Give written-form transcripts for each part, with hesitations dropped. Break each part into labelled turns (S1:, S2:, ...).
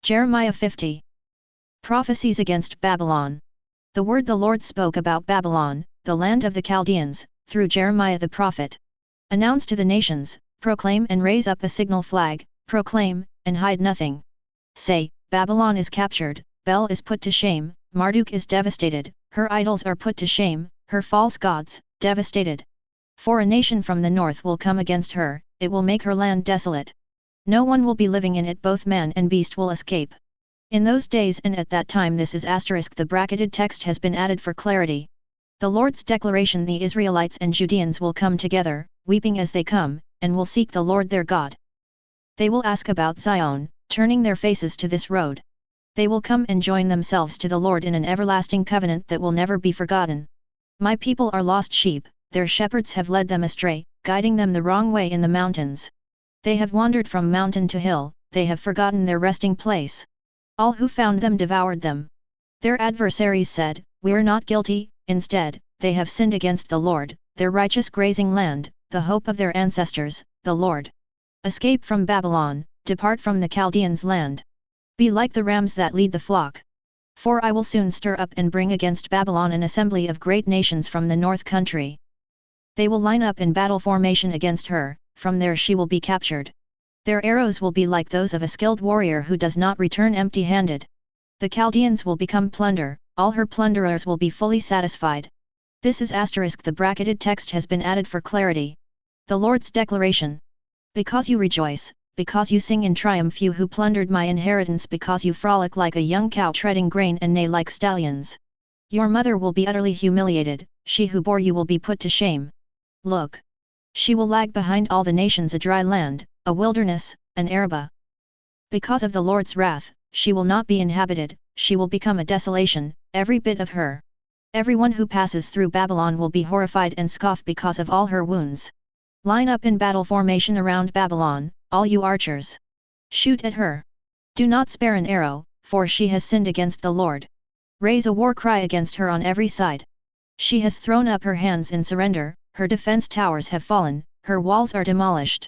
S1: Jeremiah 50. Prophecies against Babylon. The word the Lord spoke about Babylon, the land of the Chaldeans, through Jeremiah the prophet. Announce to the nations, proclaim and raise up a signal flag, proclaim, and hide nothing. Say, Babylon is captured, Bel is put to shame, Marduk is devastated, her idols are put to shame, her false gods, devastated. For a nation from the north will come against her, it will make her land desolate. No one will be living in it, both man and beast will escape. In those days and at that time, this is asterisk, the bracketed text has been added for clarity. The Lord's declaration, the Israelites and Judeans will come together, weeping as they come, and will seek the Lord their God. They will ask about Zion, turning their faces to this road. They will come and join themselves to the Lord in an everlasting covenant that will never be forgotten. My people are lost sheep, their shepherds have led them astray, guiding them the wrong way in the mountains. They have wandered from mountain to hill, they have forgotten their resting place. All who found them devoured them. Their adversaries said, "We are not guilty," instead, they have sinned against the Lord, their righteous grazing land, the hope of their ancestors, the Lord. Escape from Babylon, depart from the Chaldeans' land. Be like the rams that lead the flock. For I will soon stir up and bring against Babylon an assembly of great nations from the north country. They will line up in battle formation against her, from there she will be captured. Their arrows will be like those of a skilled warrior who does not return empty-handed. The Chaldeans will become plunder, all her plunderers will be fully satisfied. This is asterisk, the bracketed text has been added for clarity. The Lord's declaration. Because you rejoice, because you sing in triumph, you who plundered my inheritance, because you frolic like a young cow treading grain and neigh like stallions. Your mother will be utterly humiliated, she who bore you will be put to shame. Look! She will lag behind all the nations, a dry land, a wilderness, an Arabah. Because of the Lord's wrath, she will not be inhabited, she will become a desolation, every bit of her. Everyone who passes through Babylon will be horrified and scoff because of all her wounds. Line up in battle formation around Babylon, all you archers. Shoot at her. Do not spare an arrow, for she has sinned against the Lord. Raise a war cry against her on every side. She has thrown up her hands in surrender, her defense towers have fallen, her walls are demolished.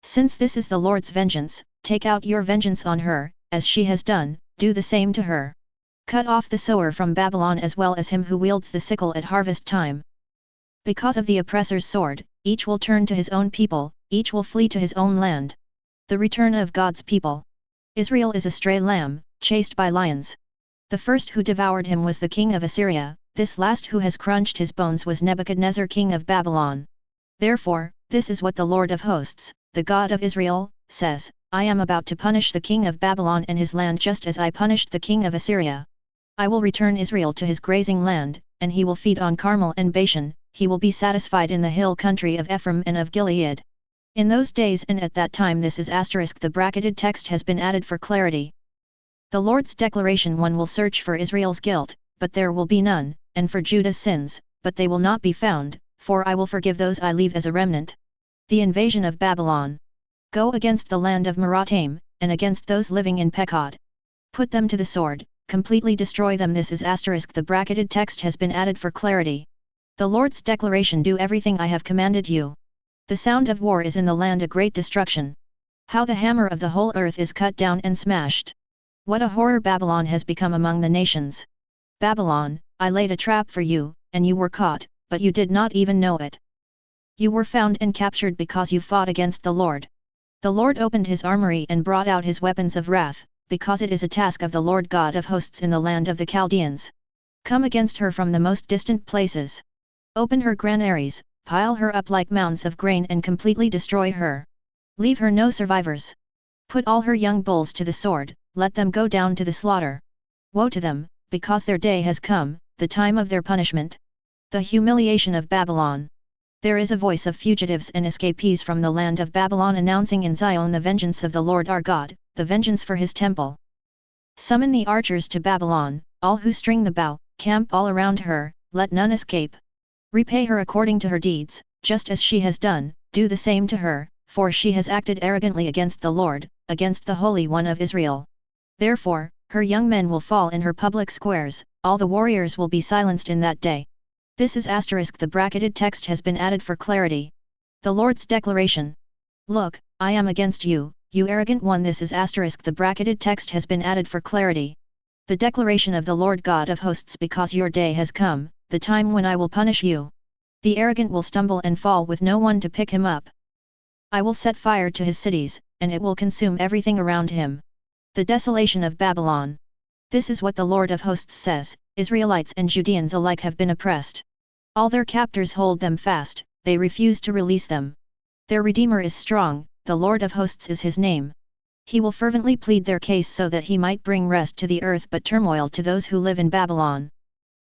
S1: Since this is the Lord's vengeance, take out your vengeance on her, as she has done, do the same to her. Cut off the sower from Babylon as well as him who wields the sickle at harvest time. Because of the oppressor's sword, each will turn to his own people, each will flee to his own land. The return of God's people. Israel is a stray lamb, chased by lions. The first who devoured him was the king of Assyria, this last who has crunched his bones was Nebuchadnezzar, king of Babylon. Therefore, this is what the Lord of hosts, the God of Israel, says, I am about to punish the king of Babylon and his land just as I punished the king of Assyria. I will return Israel to his grazing land, and he will feed on Carmel and Bashan, he will be satisfied in the hill country of Ephraim and of Gilead. In those days and at that time, this is asterisk, the bracketed text has been added for clarity. The Lord's declaration, one will search for Israel's guilt, but there will be none, and for Judah's sins, but they will not be found, for I will forgive those I leave as a remnant. The invasion of Babylon. Go against the land of Merathaim, and against those living in Pekod. Put them to the sword, completely destroy them. This is asterisk, the bracketed text has been added for clarity. The Lord's declaration, do everything I have commanded you. The sound of war is in the land, a great destruction. How the hammer of the whole earth is cut down and smashed. What a horror Babylon has become among the nations. Babylon, I laid a trap for you, and you were caught, but you did not even know it. You were found and captured because you fought against the Lord. The Lord opened his armory and brought out his weapons of wrath, because it is a task of the Lord God of hosts in the land of the Chaldeans. Come against her from the most distant places. Open her granaries, pile her up like mounds of grain and completely destroy her. Leave her no survivors. Put all her young bulls to the sword, let them go down to the slaughter. Woe to them, because their day has come, the time of their punishment. The humiliation of Babylon. There is a voice of fugitives and escapees from the land of Babylon announcing in Zion the vengeance of the Lord our God, the vengeance for his temple. Summon the archers to Babylon, all who string the bow, camp all around her, let none escape. Repay her according to her deeds, just as she has done, do the same to her, for she has acted arrogantly against the Lord, against the Holy One of Israel. Therefore, her young men will fall in her public squares, all the warriors will be silenced in that day. This is asterisk, the bracketed text has been added for clarity. The Lord's declaration. Look, I am against you, you arrogant one. This is asterisk. The bracketed text has been added for clarity. The declaration of the Lord God of hosts, because your day has come, the time when I will punish you. The arrogant will stumble and fall with no one to pick him up. I will set fire to his cities, and it will consume everything around him. The desolation of Babylon. This is what the Lord of hosts says: Israelites and Judeans alike have been oppressed. All their captors hold them fast, they refuse to release them. Their Redeemer is strong, the Lord of hosts is his name. He will fervently plead their case so that he might bring rest to the earth but turmoil to those who live in Babylon.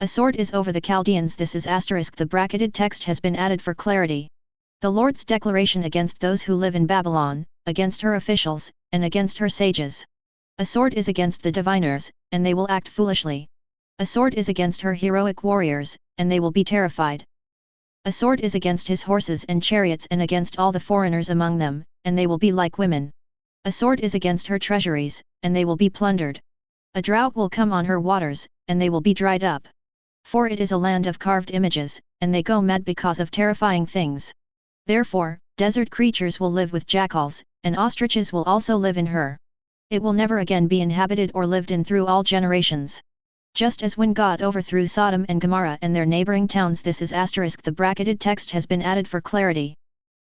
S1: A sword is over the Chaldeans. This is asterisk. The bracketed text has been added for clarity. The Lord's declaration against those who live in Babylon, against her officials, and against her sages. A sword is against the diviners, and they will act foolishly. A sword is against her heroic warriors, and they will be terrified. A sword is against his horses and chariots and against all the foreigners among them, and they will be like women. A sword is against her treasuries, and they will be plundered. A drought will come on her waters, and they will be dried up. For it is a land of carved images, and they go mad because of terrifying things. Therefore, desert creatures will live with jackals, and ostriches will also live in her. It will never again be inhabited or lived in through all generations. Just as when God overthrew Sodom and Gomorrah and their neighboring towns. This is asterisk. The bracketed text has been added for clarity.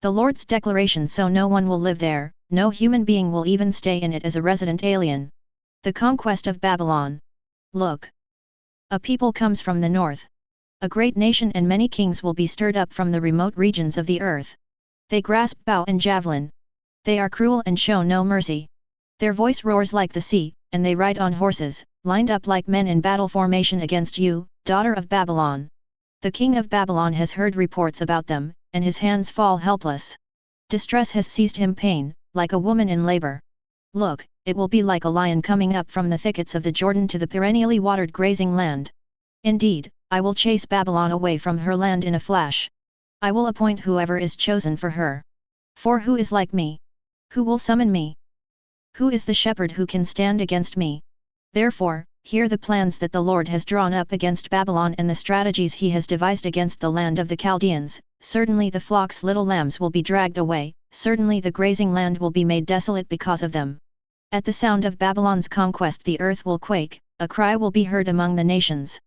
S1: The Lord's declaration: so no one will live there, no human being will even stay in it as a resident alien. The conquest of Babylon. Look! A people comes from the north. A great nation and many kings will be stirred up from the remote regions of the earth. They grasp bow and javelin. They are cruel and show no mercy. Their voice roars like the sea, and they ride on horses, lined up like men in battle formation against you, daughter of Babylon. The king of Babylon has heard reports about them, and his hands fall helpless. Distress has seized him, pain, like a woman in labor. Look, it will be like a lion coming up from the thickets of the Jordan to the perennially watered grazing land. Indeed, I will chase Babylon away from her land in a flash. I will appoint whoever is chosen for her. For who is like me? Who will summon me? Who is the shepherd who can stand against me? Therefore, hear the plans that the Lord has drawn up against Babylon and the strategies he has devised against the land of the Chaldeans. Certainly the flock's little lambs will be dragged away, certainly the grazing land will be made desolate because of them. At the sound of Babylon's conquest the earth will quake, a cry will be heard among the nations.